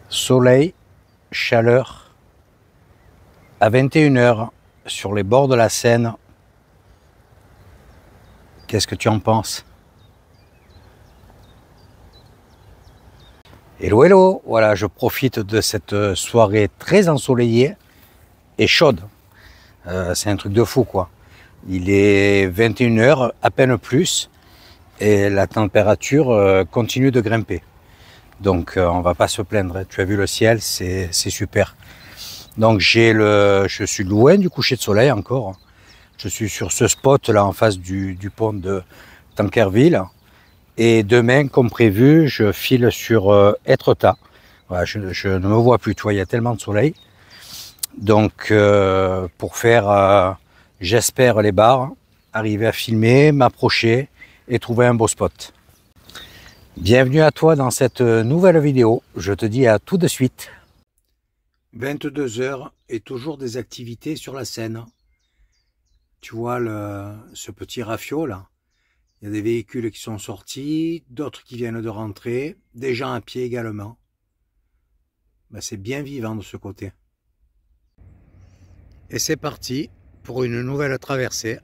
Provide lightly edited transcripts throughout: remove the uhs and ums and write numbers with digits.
Soleil, chaleur, à 21 h sur les bords de la Seine. Qu'est-ce que tu en penses? Hello, hello! Voilà, je profite de cette soirée très ensoleillée et chaude. C'est un truc de fou, quoi. Il est 21 h, à peine plus, et la température continue de grimper. Donc on va pas se plaindre. Tu as vu le ciel, c'est super. Donc je suis loin du coucher de soleil encore. Je suis sur ce spot là en face du pont de Tancarville. Et demain, comme prévu, je file sur Étretat. Voilà, je ne me vois plus, tu vois, il y a tellement de soleil. Donc pour faire, j'espère, les bars, arriver à filmer, m'approcher et trouver un beau spot. Bienvenue à toi dans cette nouvelle vidéo. Je te dis à tout de suite. 22 h et toujours des activités sur la Seine. Tu vois ce petit rafio là. Il y a des véhicules qui sont sortis, d'autres qui viennent de rentrer, des gens à pied également. Ben, c'est bien vivant de ce côté. Et c'est parti pour une nouvelle traversée.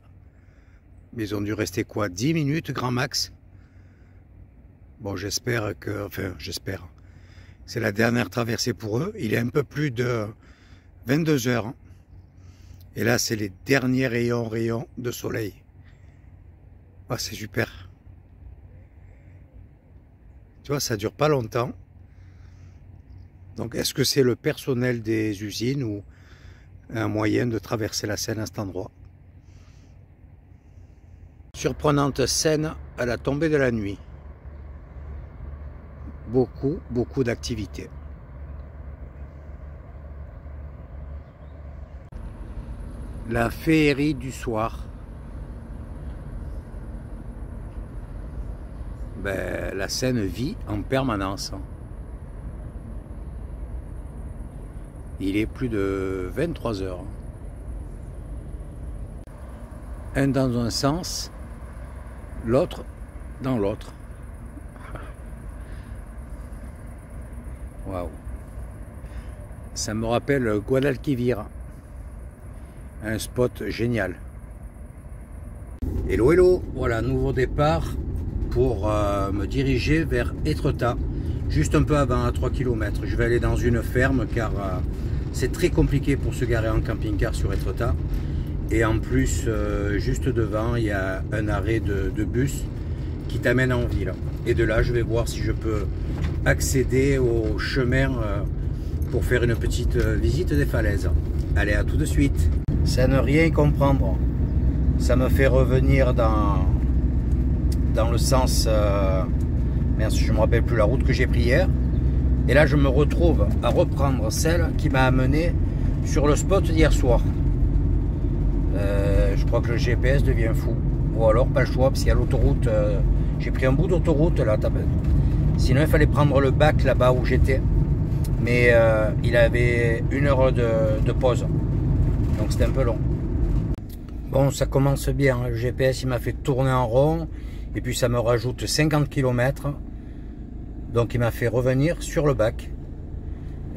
Mais ils ont dû rester quoi, 10 minutes grand max. Bon, j'espère que... Enfin, j'espère. C'est la dernière traversée pour eux. Il est un peu plus de 22 h. Et là, c'est les derniers rayons de soleil. Ah, c'est super. Tu vois, ça dure pas longtemps. Donc, est-ce que c'est le personnel des usines ou un moyen de traverser la Seine à cet endroit? Surprenante scène à la tombée de la nuit. Beaucoup d'activités. La féerie du soir. Ben, la Seine vit en permanence. Il est plus de 23 h. Un dans un sens, l'autre dans l'autre. Waouh! Ça me rappelle Guadalquivir. Un spot génial. Hello, hello! Voilà, nouveau départ pour me diriger vers Étretat. Juste un peu avant, à 3 km. Je vais aller dans une ferme car c'est très compliqué pour se garer en camping-car sur Étretat. Et en plus, juste devant, il y a un arrêt de bus qui t'amène en ville. Et de là, je vais voir si je peux accéder au chemin pour faire une petite visite des falaises. Allez, à tout de suite. Ça ne rien comprendre. Ça me fait revenir dans le sens... Mince, je ne me rappelle plus la route que j'ai pris hier. Et là, je me retrouve à reprendre celle qui m'a amené sur le spot d'hier soir. Je crois que le GPS devient fou. Ou alors, pas le choix, parce qu'il y a l'autoroute. J'ai pris un bout d'autoroute là. Sinon, il fallait prendre le bac là-bas où j'étais. Mais il avait 1 heure de pause. Donc, c'était un peu long. Bon, ça commence bien. Le GPS, il m'a fait tourner en rond. Et puis, ça me rajoute 50 km. Donc, il m'a fait revenir sur le bac.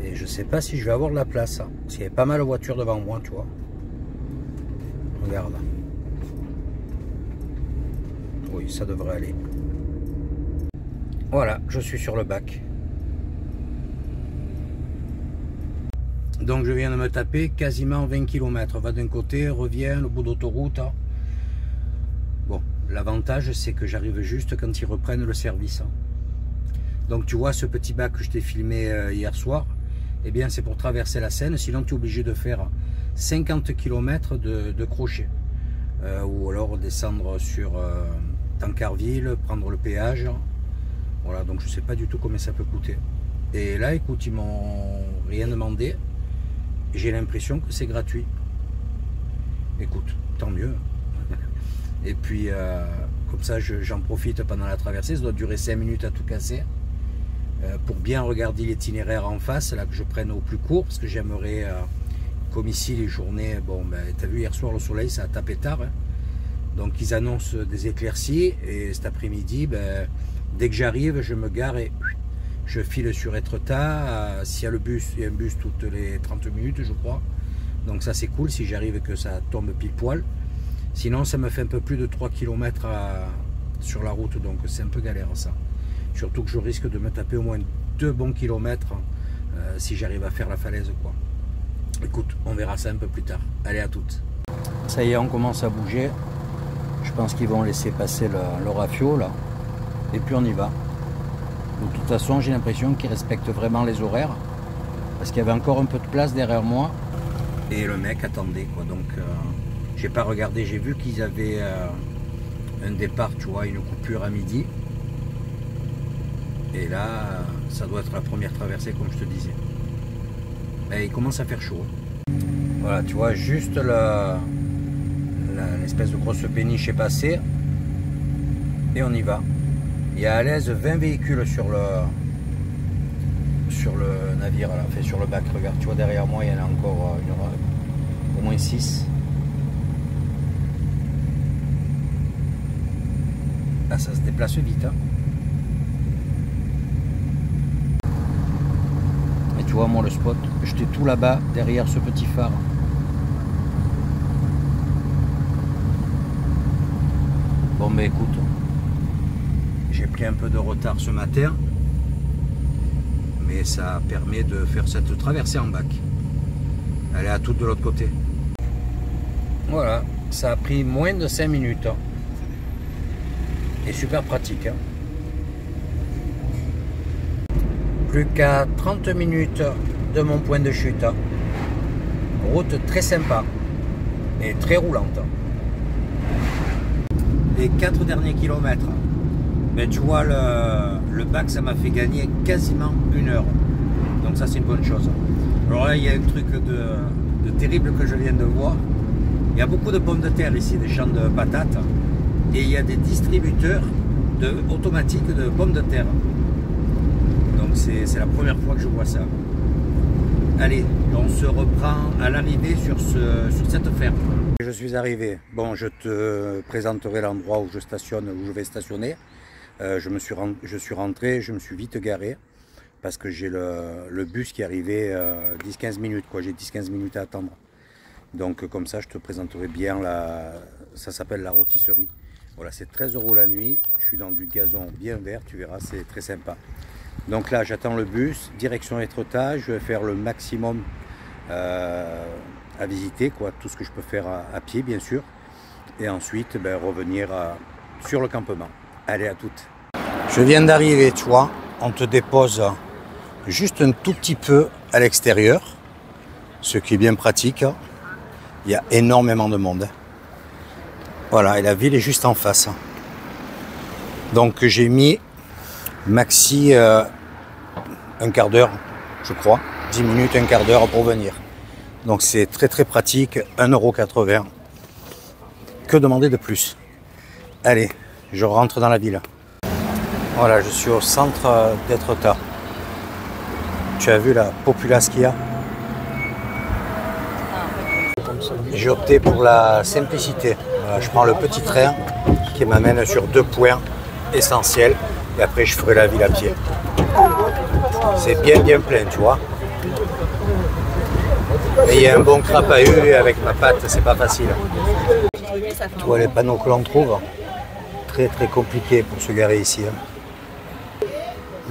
Et je sais pas si je vais avoir de la place. Parce qu'il y avait pas mal de voitures devant moi, tu vois. Regarde. Oui, ça devrait aller. Voilà, je suis sur le bac. Donc je viens de me taper quasiment 20 km. Va d'un côté, reviens, le bout d'autoroute. Bon, l'avantage c'est que j'arrive juste quand ils reprennent le service. Donc tu vois ce petit bac que je t'ai filmé hier soir, eh bien c'est pour traverser la Seine, sinon tu es obligé de faire 50 km de crochet. Ou alors descendre sur Tancarville, prendre le péage. Voilà, donc je sais pas du tout combien ça peut coûter. Et là, écoute, ils m'ont rien demandé. J'ai l'impression que c'est gratuit. Écoute, tant mieux. Et puis, comme ça, j'en profite pendant la traversée. Ça doit durer 5 minutes à tout casser. Pour bien regarder l'itinéraire en face, là que je prenne au plus court, parce que j'aimerais, comme ici, les journées... Bon, ben, t'as vu, hier soir, le soleil, ça a tapé tard. Hein. Donc, ils annoncent des éclaircies. Et cet après-midi, ben, dès que j'arrive, je me gare et je file sur Etretat. S'il y a le bus, il y a un bus toutes les 30 minutes, je crois. Donc ça c'est cool si j'arrive que ça tombe pile poil. Sinon ça me fait un peu plus de 3 km sur la route, donc c'est un peu galère ça. Surtout que je risque de me taper au moins 2 bons kilomètres si j'arrive à faire la falaise, quoi. Écoute, on verra ça un peu plus tard. Allez, à toutes. Ça y est, on commence à bouger. Je pense qu'ils vont laisser passer le rafio là. Et puis on y va. De toute façon, j'ai l'impression qu'ils respectent vraiment les horaires. Parce qu'il y avait encore un peu de place derrière moi. Et le mec attendait, quoi. Donc j'ai pas regardé, j'ai vu qu'ils avaient un départ, tu vois, une coupure à midi. Et là, ça doit être la première traversée, comme je te disais. Et il commence à faire chaud. Voilà, tu vois, juste l'espèce de grosse péniche est passée. Et on y va. Il y a à l'aise 20 véhicules sur le navire, là, enfin, sur le bac. Regarde, tu vois, derrière moi, il y en a encore au moins 6. Là, ça se déplace vite. Hein. Et tu vois, moi, le spot, j'étais tout là-bas, derrière ce petit phare. Bon, mais écoute, j'ai pris un peu de retard ce matin, mais ça permet de faire cette traversée en bac. Elle est à toute de l'autre côté. Voilà, ça a pris moins de 5 minutes. Et super pratique. Hein. Plus qu'à 30 minutes de mon point de chute. Route très sympa et très roulante. Les 4 derniers kilomètres, ben, tu vois, le bac, ça m'a fait gagner quasiment 1 heure. Donc ça, c'est une bonne chose. Alors là, il y a un truc de terrible que je viens de voir. Il y a beaucoup de pommes de terre ici, des champs de patates. Et il y a des distributeurs automatiques de pommes de terre. Donc c'est la première fois que je vois ça. Allez, on se reprend à l'arrivée sur cette ferme. Je suis arrivé. Bon, je te présenterai l'endroit où je vais stationner. Je suis rentré, je me suis vite garé parce que j'ai le bus qui arrivait 10-15 minutes. J'ai 10-15 minutes à attendre. Donc comme ça, je te présenterai bien ça s'appelle la rôtisserie. Voilà, c'est 13 € la nuit. Je suis dans du gazon bien vert, tu verras, c'est très sympa. Donc là, j'attends le bus, direction Etretat. Je vais faire le maximum à visiter, quoi, tout ce que je peux faire à pied, bien sûr. Et ensuite, ben, revenir sur le campement. Allez, à toutes. Je viens d'arriver, tu vois. On te dépose juste un tout petit peu à l'extérieur, ce qui est bien pratique. Il y a énormément de monde. Voilà, et la ville est juste en face. Donc j'ai mis maxi un quart d'heure, je crois. 10 minutes, un quart d'heure pour venir. Donc c'est très très pratique, 1,80 €. Que demander de plus? Allez, je rentre dans la ville. Voilà, je suis au centre d'Etretat. Tu as vu la populace qu'il y a? J'ai opté pour la simplicité. Voilà, je prends le petit train qui m'amène sur 2 points essentiels et après je ferai la ville à pied. C'est bien plein, tu vois. Et il y a un bon crapahut avec ma patte, c'est pas facile. Tu vois les panneaux que l'on trouve, très compliqué pour se garer ici.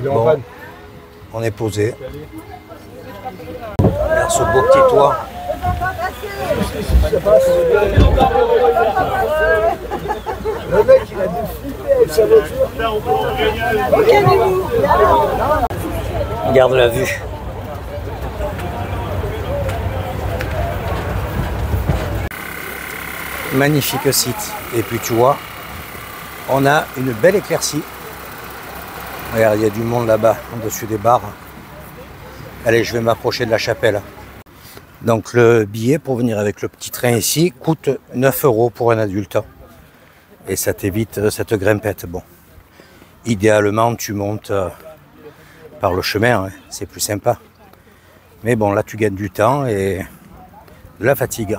Bon, on est posé. Regarde ce beau petit toit. Le mec il a dû flipper avec sa voiture. Regarde la vue. Magnifique site. Et puis tu vois, on a une belle éclaircie. Regarde, il y a du monde là-bas, au-dessus des bars. Allez, je vais m'approcher de la chapelle. Donc le billet pour venir avec le petit train ici coûte 9 € pour un adulte. Et ça t'évite cette grimpette. Bon, idéalement tu montes par le chemin, hein, c'est plus sympa. Mais bon, là tu gagnes du temps et de la fatigue.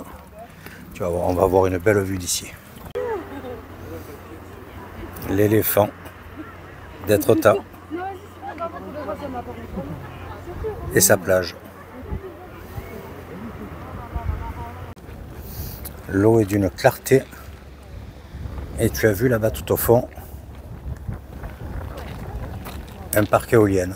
Tu vas voir, on va avoir une belle vue d'ici. L'éléphant d'Etretat. et sa plage. L'eau est d'une clarté. Et tu as vu là-bas tout au fond un parc éolien.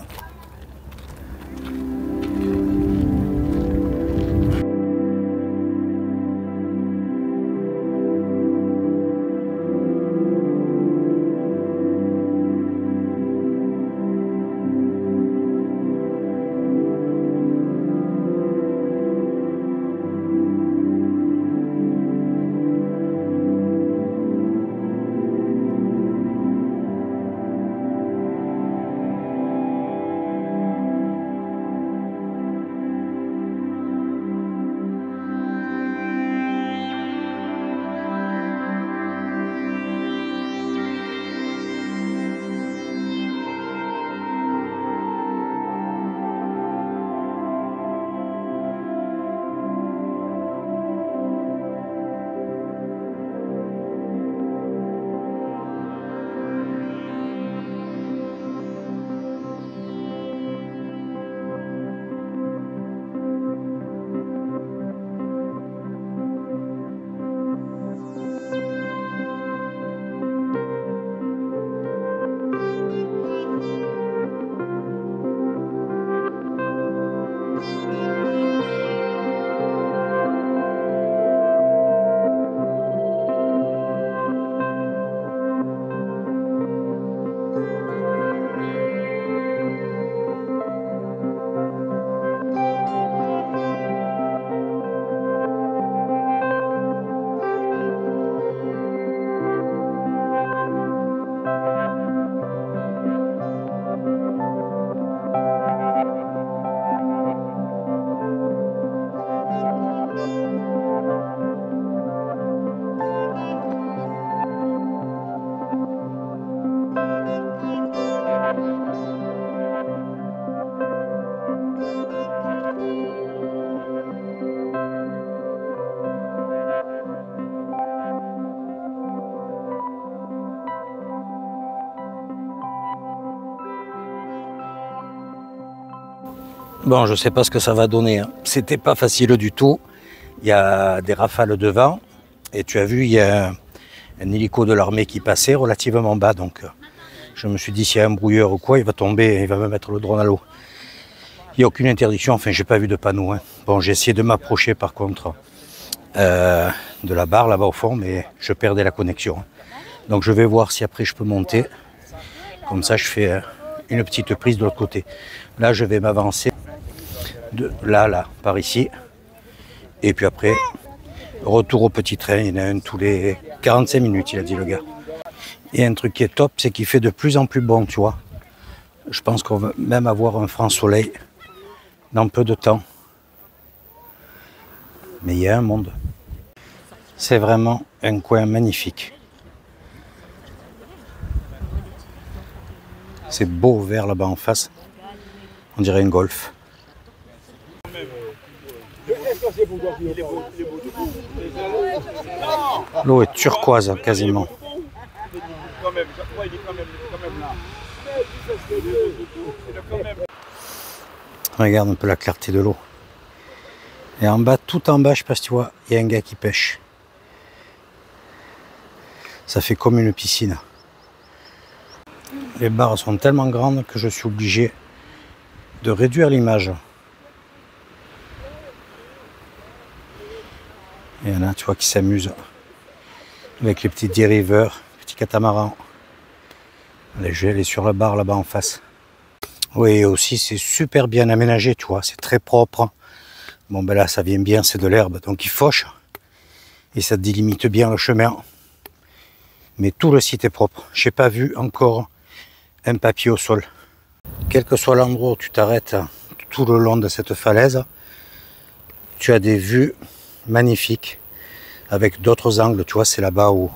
Bon, je sais pas ce que ça va donner, hein. C'était pas facile du tout. Il y a des rafales de vent. Et tu as vu, il y a un hélico de l'armée qui passait relativement bas. Donc, je me suis dit, s'il y a un brouilleur ou quoi, il va tomber et il va me mettre le drone à l'eau. Il n'y a aucune interdiction. Enfin, j'ai pas vu de panneau, hein. Bon, j'ai essayé de m'approcher par contre de la barre là-bas au fond, mais je perdais la connexion. Donc, je vais voir si après je peux monter. Comme ça, je fais une petite prise de l'autre côté. Là, je vais m'avancer de là, par ici. Et puis après, retour au petit train. Il y en a un tous les 45 minutes, il a dit le gars. Et un truc qui est top, c'est qu'il fait de plus en plus bon, tu vois. Je pense qu'on va même avoir un franc soleil dans peu de temps. Mais il y a un monde. C'est vraiment un coin magnifique. C'est beau vert là-bas en face. On dirait une golf. L'eau est turquoise quasiment. Regarde un peu la clarté de l'eau. Et en bas, tout en bas, je sais pas si tu vois, il y a un gars qui pêche. Ça fait comme une piscine. Les barres sont tellement grandes que je suis obligé de réduire l'image. Il y en a, tu vois, qui s'amusent avec les petits dériveurs, petits catamarans. Allez, je vais aller sur la barre là-bas en face. Oui, aussi, c'est super bien aménagé, tu vois, c'est très propre. Bon, ben là, ça vient bien, c'est de l'herbe, donc il fauche. Et ça délimite bien le chemin. Mais tout le site est propre. Je n'ai pas vu encore un papier au sol. Quel que soit l'endroit où tu t'arrêtes tout le long de cette falaise, tu as des vues magnifiques avec d'autres angles. Tu vois, c'est là-bas où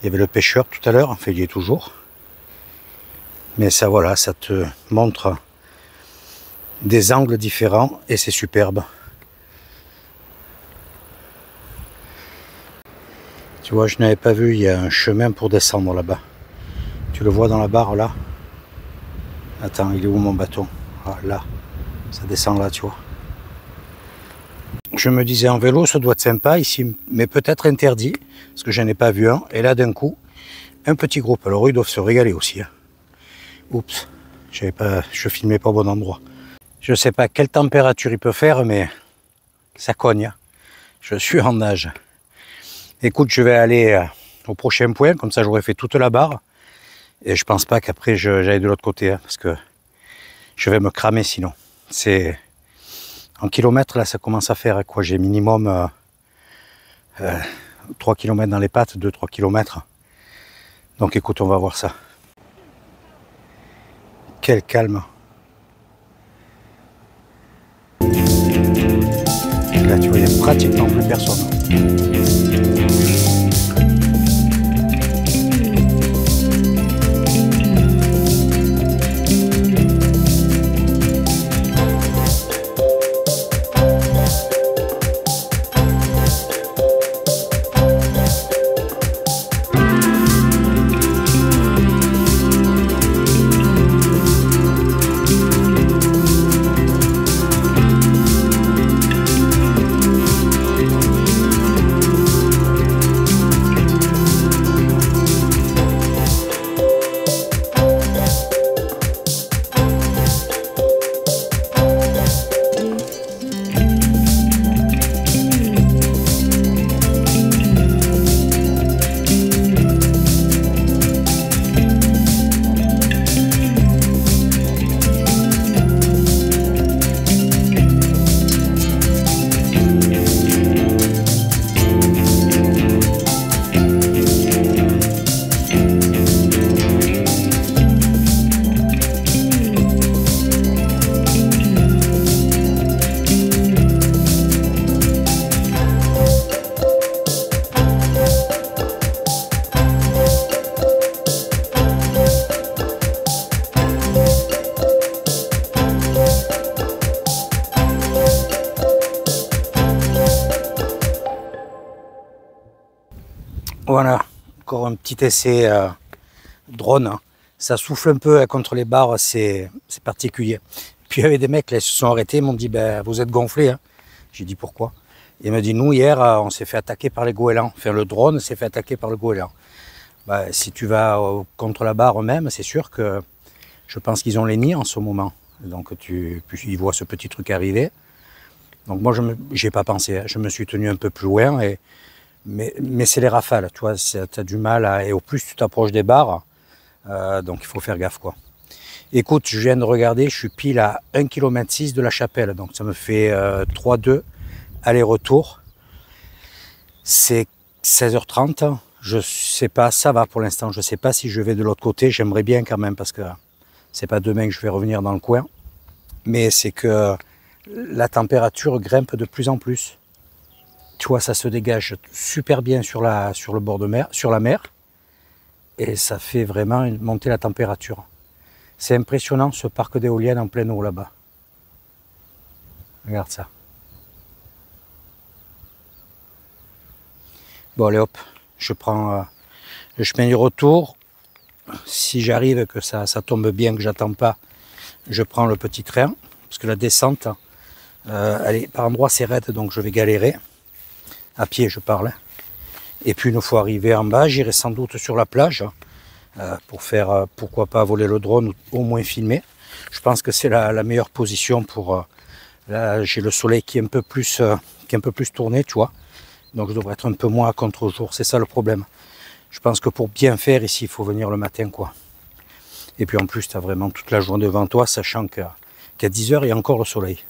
il y avait le pêcheur tout à l'heure. Enfin, il y est toujours. Mais ça, voilà, ça te montre des angles différents et c'est superbe. Tu vois, je n'avais pas vu, il y a un chemin pour descendre là-bas. Tu le vois dans la barre là. Attends, il est où mon bâton? Ah, là, ça descend là, tu vois. Je me disais en vélo, ça doit être sympa ici, mais peut-être interdit, parce que je n'ai pas vu un. Et là, d'un coup, un petit groupe. Alors, ils doivent se régaler aussi. Hein. Oups, je filmais pas au bon endroit. Je sais pas quelle température il peut faire, mais ça cogne. Hein. Je suis en nage. Écoute, je vais aller au prochain point, comme ça j'aurai fait toute la barre. Et je pense pas qu'après j'aille de l'autre côté, hein, parce que je vais me cramer sinon. C'est en kilomètres, là ça commence à faire quoi. J'ai minimum 3 km dans les pattes, 2-3 km. Donc écoute, on va voir ça. Quel calme. Là tu vois, il n'y a pratiquement plus personne. Voilà, encore un petit essai drone. Hein. Ça souffle un peu contre les barres, c'est particulier. Puis il y avait des mecs, là, ils se sont arrêtés, ils m'ont dit ben, vous êtes gonflés. Hein. J'ai dit pourquoi? Il m'a dit nous hier on s'est fait attaquer par les goélands. Enfin le drone s'est fait attaquer par le goéland. Ben, si tu vas contre la barre même, c'est sûr que je pense qu'ils ont les nids en ce moment. Donc puis ils voient ce petit truc arriver. Donc moi je n'y ai pas pensé, hein. Je me suis tenu un peu plus loin et mais c'est les rafales, tu vois, tu as du mal à... Et au plus tu t'approches des barres, donc il faut faire gaffe, quoi. Écoute, je viens de regarder, je suis pile à 1,6 km de la chapelle, donc ça me fait 3,2 aller-retour. C'est 16h30, je sais pas, ça va pour l'instant, je sais pas si je vais de l'autre côté, j'aimerais bien quand même, parce que c'est pas demain que je vais revenir dans le coin, mais c'est que la température grimpe de plus en plus. Tu vois, ça se dégage super bien sur le bord de mer, sur la mer, et ça fait vraiment monter la température. C'est impressionnant ce parc d'éoliennes en pleine eau là-bas. Regarde ça. Bon allez hop, je prends le chemin du retour. Si j'arrive que ça tombe bien, que j'attends pas, je prends le petit train, parce que la descente, allez, par endroits c'est raide, donc je vais galérer. À pied je parle. Et puis une fois arrivé en bas, j'irai sans doute sur la plage pour faire, pourquoi pas voler le drone ou au moins filmer. Je pense que c'est la meilleure position pour... là j'ai le soleil qui est un peu plus tourné, tu vois. Donc je devrais être un peu moins à contre-jour, c'est ça le problème. Je pense que pour bien faire ici, il faut venir le matin, quoi. Et puis en plus, tu as vraiment toute la journée devant toi, sachant qu'à 10 h, il y a encore le soleil.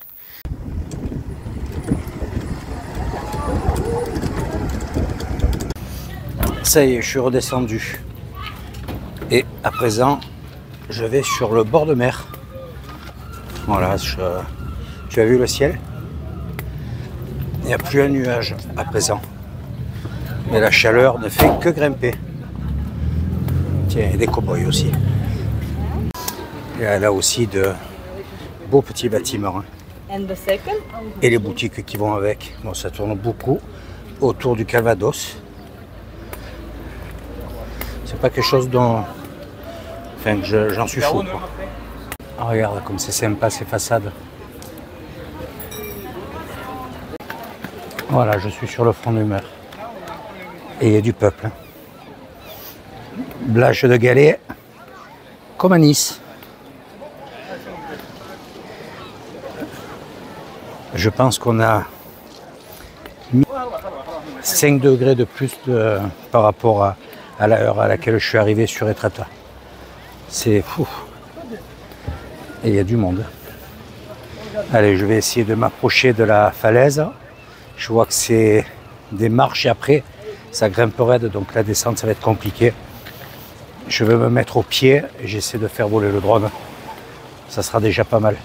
Ça y est, je suis redescendu. Et à présent, je vais sur le bord de mer. Voilà, tu as vu le ciel? Il n'y a plus un nuage à présent. Mais la chaleur ne fait que grimper. Tiens, il y a des cow-boys aussi. Il y a là aussi de beaux petits bâtiments. Hein. Et les boutiques qui vont avec. Bon, ça tourne beaucoup autour du Calvados. C'est pas quelque chose dont... Enfin, j'en suis fou, quoi. Ah, regarde comme c'est sympa ces façades. Voilà, je suis sur le front d'humeur. Et il y a du peuple. Plage de galets, comme à Nice. Je pense qu'on a 5 degrés de plus par rapport à l'heure à laquelle je suis arrivé sur Etretat. C'est fou. Et il y a du monde. Allez, je vais essayer de m'approcher de la falaise. Je vois que c'est des marches et après, ça grimpe raide, donc la descente, ça va être compliqué. Je vais me mettre au pied et j'essaie de faire voler le drone. Ça sera déjà pas mal.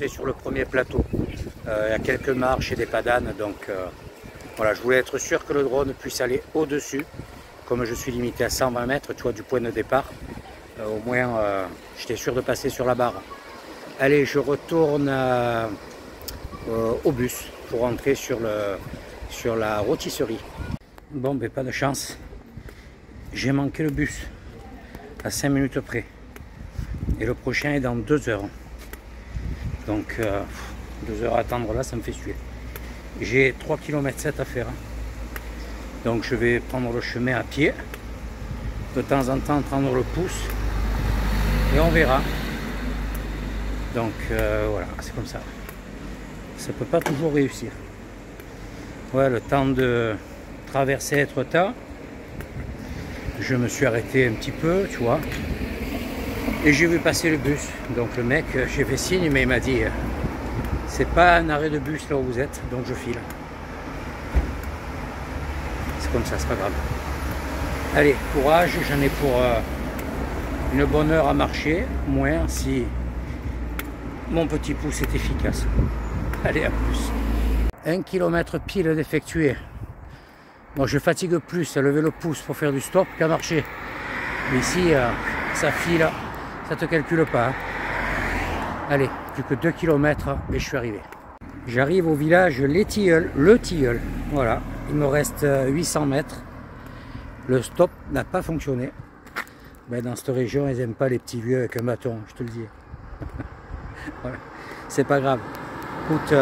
Sur le premier plateau, il y a quelques marches et des padanes, donc voilà, je voulais être sûr que le drone puisse aller au-dessus, comme je suis limité à 120 mètres, tu vois, du point de départ, au moins j'étais sûr de passer sur la barre. Allez, je retourne au bus pour rentrer sur la rôtisserie. Bon, ben pas de chance, j'ai manqué le bus à 5 minutes près, et le prochain est dans 2 heures. Donc 2 heures à attendre là, ça me fait suer. J'ai 3,7 km à faire. Donc je vais prendre le chemin à pied. De temps en temps prendre le pouce. Et on verra. Donc voilà, c'est comme ça. Ça peut pas toujours réussir. Ouais, le temps de traverser Etretat, je me suis arrêté un petit peu, tu vois. Et j'ai vu passer le bus, donc le mec, j'ai fait signe, mais il m'a dit c'est pas un arrêt de bus là où vous êtes, donc je file. C'est comme ça, c'est pas grave. Allez, courage, j'en ai pour une bonne heure à marcher, moins si mon petit pouce est efficace. Allez, à plus. 1 km pile d'effectuer. Bon, je fatigue plus à lever le pouce pour faire du stop qu'à marcher. Mais ici, ça file. Ça te calcule pas. Hein. Allez, plus que 2 km et je suis arrivé. J'arrive au village Les Tilleuls, le Tilleul. Voilà, il me reste 800 mètres. Le stop n'a pas fonctionné. Ben, dans cette région, ils n'aiment pas les petits vieux avec un bâton, je te le dis. Voilà, c'est pas grave. Écoute,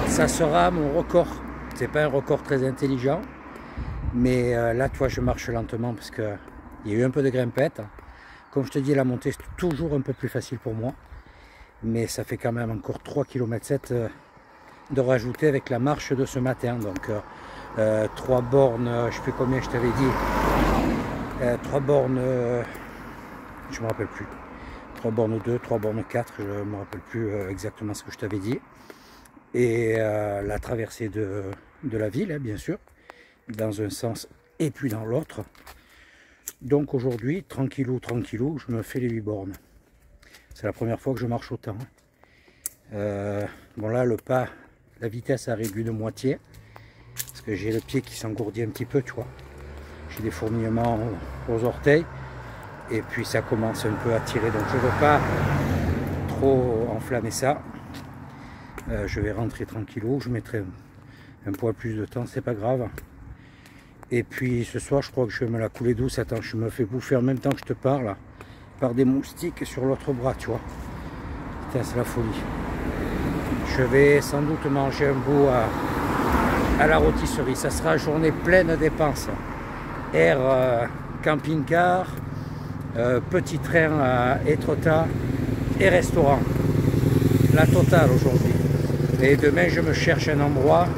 ça sera mon record. C'est pas un record très intelligent, mais là, toi, je marche lentement parce qu'il y a eu un peu de grimpette. Comme je te dis, la montée, c'est toujours un peu plus facile pour moi. Mais ça fait quand même encore 3,7 km de rajouter avec la marche de ce matin. Donc, 3 bornes, je ne sais plus combien je t'avais dit. 3 bornes, je ne me rappelle plus. 3 bornes 2, 3 bornes 4, je ne me rappelle plus exactement ce que je t'avais dit. Et la traversée de la ville, hein, bien sûr, dans un sens et puis dans l'autre. Donc aujourd'hui, tranquillou, tranquillou, je me fais les 8 bornes. C'est la première fois que je marche autant. Bon là, le pas, la vitesse a réduit de moitié, parce que j'ai le pied qui s'engourdit un petit peu, tu vois. J'ai des fourmillements aux orteils. Et puis ça commence un peu à tirer, donc je ne veux pas trop enflammer ça. Je vais rentrer tranquillou, je mettrai un poil plus de temps, c'est pas grave. Et puis ce soir, je crois que je vais me la couler douce. Attends, je me fais bouffer en même temps que je te parle par des moustiques sur l'autre bras, tu vois. Putain, c'est la folie. Je vais sans doute manger un bout à la rôtisserie. Ça sera journée pleine de dépenses. Air camping-car. Petit train à Étretat et restaurant. La totale aujourd'hui. Et demain, je me cherche un endroit.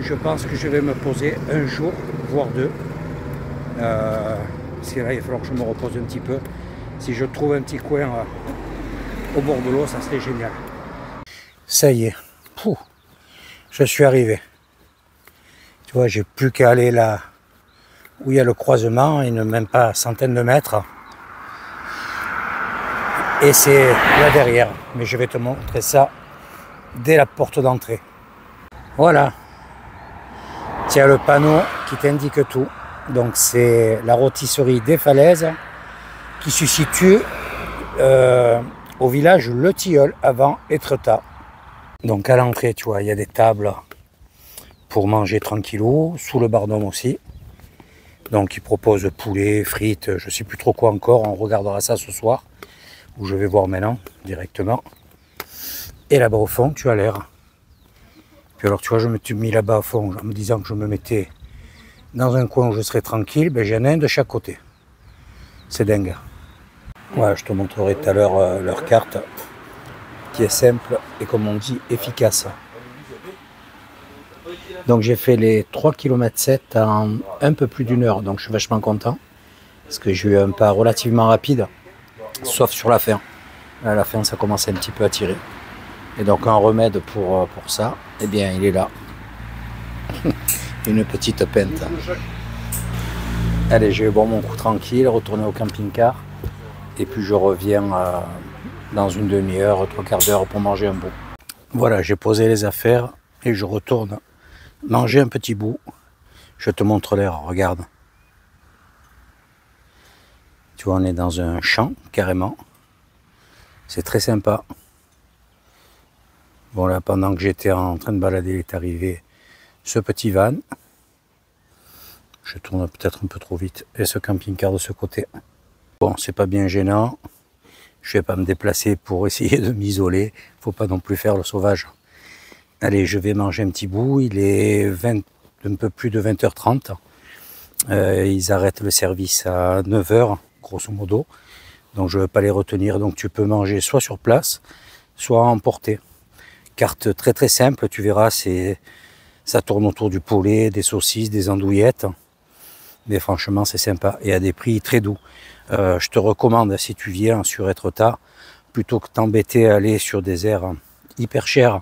Je pense que je vais me poser un jour, voire 2. Parce que là, il va falloir que je me repose un petit peu. Si je trouve un petit coin au bord de l'eau, ça serait génial. Ça y est. Pouh, je suis arrivé. Tu vois, j'ai plus qu'à aller là où il y a le croisement, il ne même pas centaines de mètres. Et c'est là derrière, mais je vais te montrer ça dès la porte d'entrée. Voilà, tu as le panneau qui t'indique tout. Donc c'est la rôtisserie des Falaises qui se situe au village Le Tilleul avant Étretat. Donc à l'entrée, tu vois, il y a des tables pour manger tranquillou, sous le bardon aussi. Donc ils proposent poulet, frites, je ne sais plus trop quoi encore, on regardera ça ce soir. Où je vais voir maintenant, directement. Et là-bas au fond, tu as l'air. Puis alors, tu vois, je me suis mis là-bas au fond, en me disant que je me mettais dans un coin où je serais tranquille. Ben, j'en ai un de chaque côté. C'est dingue. Voilà, je te montrerai tout à l'heure leur carte, qui est simple et, comme on dit, efficace. Donc, j'ai fait les 3,7 km en un peu plus d'1 heure. Donc, je suis vachement content. Parce que j'ai eu un pas relativement rapide. Sauf sur la fin. À la fin, ça commence un petit peu à tirer. Et donc, un remède pour ça, eh bien, il est là. Une petite pinte. Allez, je vais boire mon coup tranquille, retourner au camping-car. Et puis, je reviens dans une demi-heure, 3/4 d'heure pour manger un bout. Voilà, j'ai posé les affaires et je retourne manger un petit bout. Je te montre l'air, regarde. Tu vois, on est dans un champ, carrément. C'est très sympa. Bon, là, pendant que j'étais en train de balader, il est arrivé ce petit van. Je tourne peut-être un peu trop vite. Et ce camping-car de ce côté. Bon, c'est pas bien gênant. Je vais pas me déplacer pour essayer de m'isoler. Faut pas non plus faire le sauvage. Allez, je vais manger un petit bout. Il est un peu plus de 20h30. Ils arrêtent le service à 9h. Grosso modo, donc je ne veux pas les retenir, donc tu peux manger soit sur place, soit à emporter. Carte très très simple, tu verras, ça tourne autour du poulet, des saucisses, des andouillettes, mais franchement c'est sympa et à des prix très doux. Je te recommande, si tu viens sur Étretat, plutôt que t'embêter à aller sur des aires hyper chères,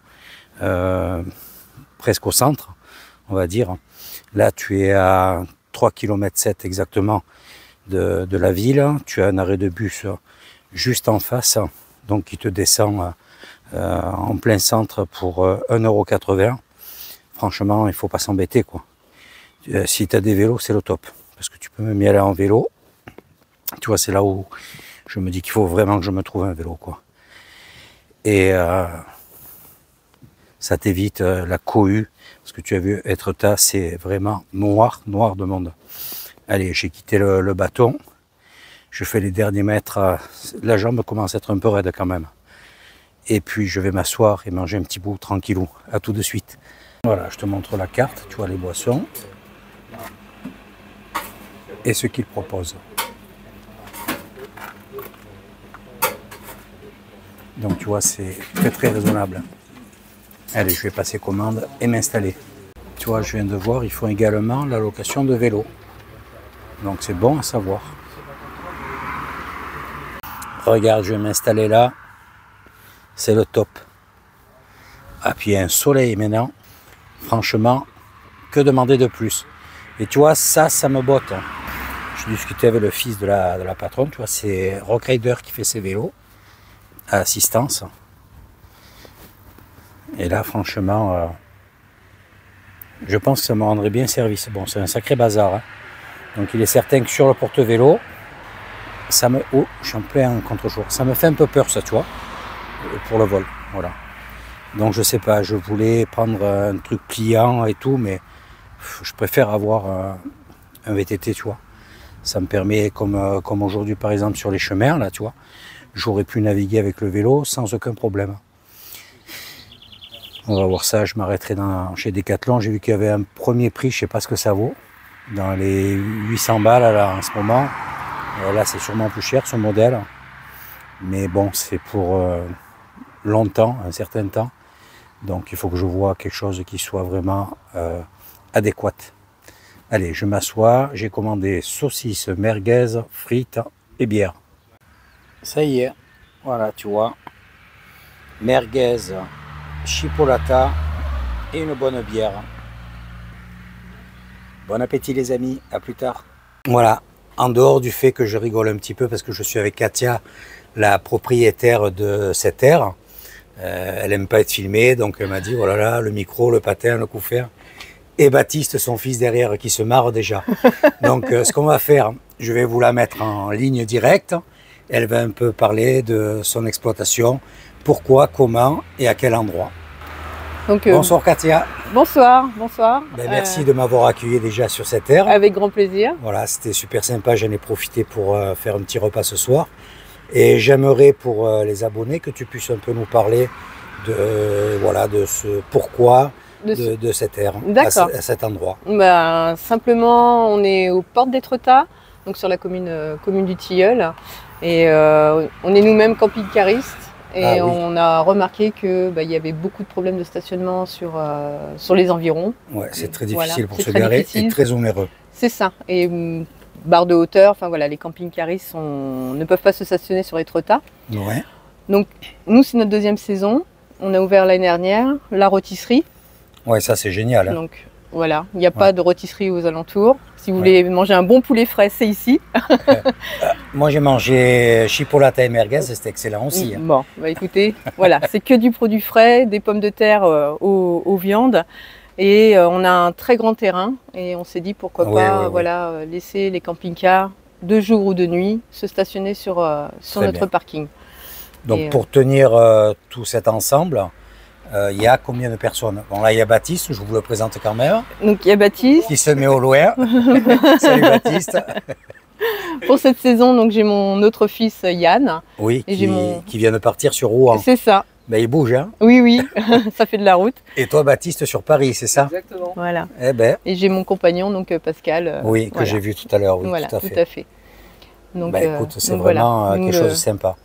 presque au centre, on va dire. Là tu es à 3,7 km exactement de la ville, tu as un arrêt de bus juste en face, donc qui te descend en plein centre pour 1,80 €. Franchement, il ne faut pas s'embêter, quoi. Si tu as des vélos, c'est le top, parce que tu peux même y aller en vélo. Tu vois, c'est là où je me dis qu'il faut vraiment que je me trouve un vélo, quoi. Et ça t'évite la cohue, parce que tu as vu, Étretat, c'est vraiment noir, noir de monde. Allez, j'ai quitté le bâton. Je fais les derniers mètres. La jambe commence à être un peu raide quand même. Et puis je vais m'asseoir et manger un petit bout tranquillou. À tout de suite. Voilà, je te montre la carte, tu vois les boissons et ce qu'ils proposent. Donc tu vois, c'est très raisonnable. Allez, je vais passer commande et m'installer. Tu vois, je viens de voir, ils font également la location de vélo. Donc c'est bon à savoir. Regarde, je vais m'installer là. C'est le top. Ah, puis il y a un soleil maintenant. Franchement, que demander de plus? Et tu vois, ça me botte. Je discutais avec le fils de la patronne. Tu vois, c'est Rockrider qui fait ses vélos à assistance. Et là, franchement, je pense que ça me rendrait bien service. Bon, c'est un sacré bazar. Hein. Donc, il est certain que sur le porte-vélo, ça me... Oh, je suis en plein contre-jour. Ça me fait un peu peur, ça, tu vois, pour le vol. Voilà. Donc, je sais pas, je voulais prendre un truc pliant et tout, mais je préfère avoir un VTT, tu vois. Ça me permet, comme aujourd'hui, par exemple, sur les chemins, là, tu vois, j'aurais pu naviguer avec le vélo sans aucun problème. On va voir ça, je m'arrêterai chez Decathlon. J'ai vu qu'il y avait un premier prix, je sais pas ce que ça vaut, dans les 800 balles là, en ce moment. Là, c'est sûrement plus cher, ce modèle. Mais bon, c'est pour longtemps, un certain temps. Donc, il faut que je vois quelque chose qui soit vraiment adéquat. Allez, je m'assois. J'ai commandé saucisses, merguez, frites et bière. Ça y est, voilà, tu vois. Merguez, chipolata et une bonne bière. Bon appétit les amis, à plus tard. Voilà, en dehors du fait que je rigole un petit peu parce que je suis avec Katia, la propriétaire de cette aire. Elle n'aime pas être filmée, donc elle m'a dit, oh là là, le micro, le patin, le couvert. Et Baptiste, son fils derrière, qui se marre déjà. Donc ce qu'on va faire, je vais vous la mettre en ligne directe. Elle va un peu parler de son exploitation, pourquoi, comment et à quel endroit. Donc, bonsoir Katia. Bonsoir, bonsoir. Merci de m'avoir accueilli déjà sur cette aire. Avec grand plaisir. Voilà, c'était super sympa, j'en ai profité pour faire un petit repas ce soir. Et j'aimerais pour les abonnés que tu puisses un peu nous parler de ce pourquoi de cette aire, à cet endroit. Simplement, on est aux portes d'Étretat, donc sur la commune du Tilleul. Et on est nous-mêmes camping-caristes. Et on a remarqué qu'il y avait beaucoup de problèmes de stationnement sur les environs. Ouais, c'est très difficile pour se garer et très onéreux. C'est ça. Et barre de hauteur, enfin voilà, les camping-caristes ne peuvent pas se stationner sur Étretat. Ouais. Donc nous, c'est notre deuxième saison. On a ouvert l'année dernière la rôtisserie. Ouais, ça c'est génial. Hein. Donc voilà, il n'y a pas de rôtisserie aux alentours. Si vous voulez manger un bon poulet frais, c'est ici. Moi j'ai mangé chipolata et merguez, c'était excellent aussi. Hein. Bon, écoutez, voilà, c'est que du produit frais, des pommes de terre aux viandes. Et on a un très grand terrain et on s'est dit pourquoi pas laisser les camping-cars de jour ou de nuit se stationner sur notre parking. Donc pour tenir tout cet ensemble, il y a combien de personnes? Bon là il y a Baptiste, je vous le présente quand même. Donc il y a Baptiste. Qui se met au loin. Salut Baptiste. Pour cette saison, donc j'ai mon autre fils Yann. Oui, qui vient de partir sur Rouen. C'est ça. Il bouge, hein? Oui, ça fait de la route. Et toi, Baptiste, sur Paris, c'est ça? Exactement. Voilà. Eh ben. Et j'ai mon compagnon, donc Pascal. Oui, que j'ai vu tout à l'heure, oui, voilà, tout à fait. Donc, écoute, c'est vraiment quelque chose de sympa.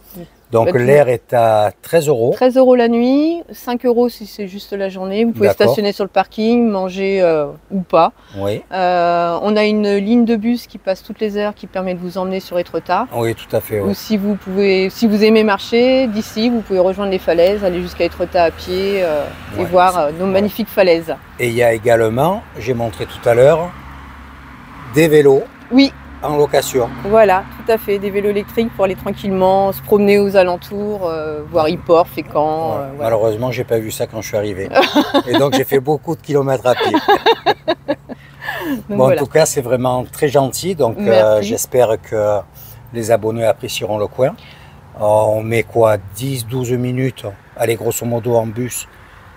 Donc Bah, l'air est à 13 €. 13 € la nuit, 5 € si c'est juste la journée. Vous pouvez stationner sur le parking, manger ou pas. Oui. On a une ligne de bus qui passe toutes les heures qui permet de vous emmener sur Étretat. Oui, tout à fait. Ou si vous aimez marcher d'ici, vous pouvez rejoindre les falaises, aller jusqu'à Étretat à pied et voir nos magnifiques falaises. Et il y a également, j'ai montré tout à l'heure, des vélos. Oui. En location. Voilà, tout à fait, des vélos électriques pour aller tranquillement, se promener aux alentours, voir Yport, Fécamp. Voilà. Malheureusement, j'ai pas vu ça quand je suis arrivé. Et donc j'ai fait beaucoup de kilomètres à pied. En tout cas, c'est vraiment très gentil. Donc j'espère que les abonnés apprécieront le coin. On met quoi, 10-12 minutes, allez, grosso modo en bus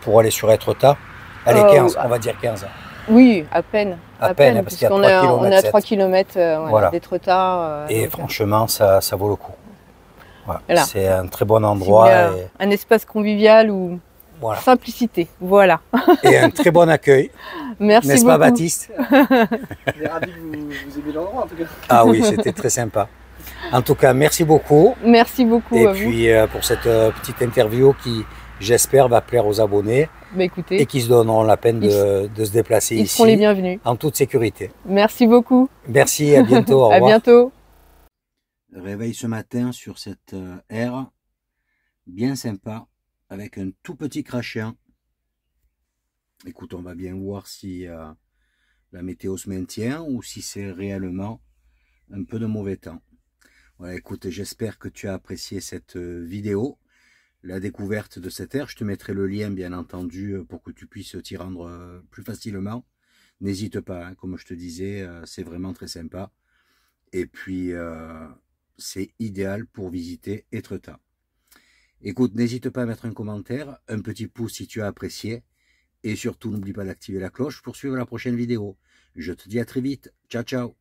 pour aller sur Étretat. Allez, 15, on va dire 15. Oui, à peine. À peine, parce qu'il y a 3 km. On est à 3 km d'Étretat. Et franchement, ça vaut le coup. Ouais, Voilà. c'est un très bon Si vous endroit. voulez un espace convivial ou Voilà. simplicité. Voilà. Et un très bon accueil. Merci N'est-ce beaucoup. pas, Baptiste? On est ravis que vous aimiez l'endroit en tout cas. Ah oui, c'était très sympa. En tout cas, merci beaucoup. Merci beaucoup Et à vous. puis pour cette petite interview qui, j'espère, va plaire aux abonnés Bah, écoutez, et qui se donneront la peine de se déplacer ils ici seront les bienvenus. en toute sécurité. Merci beaucoup. Merci, à bientôt. Au À revoir. bientôt. Réveil ce matin sur cette aire bien sympa avec un tout petit crachin. Écoute, on va bien voir si la météo se maintient ou si c'est réellement un peu de mauvais temps. Voilà, écoute, j'espère que tu as apprécié cette vidéo, la découverte de cette aire. Je te mettrai le lien, bien entendu, pour que tu puisses t'y rendre plus facilement. N'hésite pas, hein, comme je te disais, c'est vraiment très sympa. Et puis, c'est idéal pour visiter Étretat. Écoute, n'hésite pas à mettre un commentaire, un petit pouce si tu as apprécié. Et surtout, n'oublie pas d'activer la cloche pour suivre la prochaine vidéo. Je te dis à très vite. Ciao, ciao.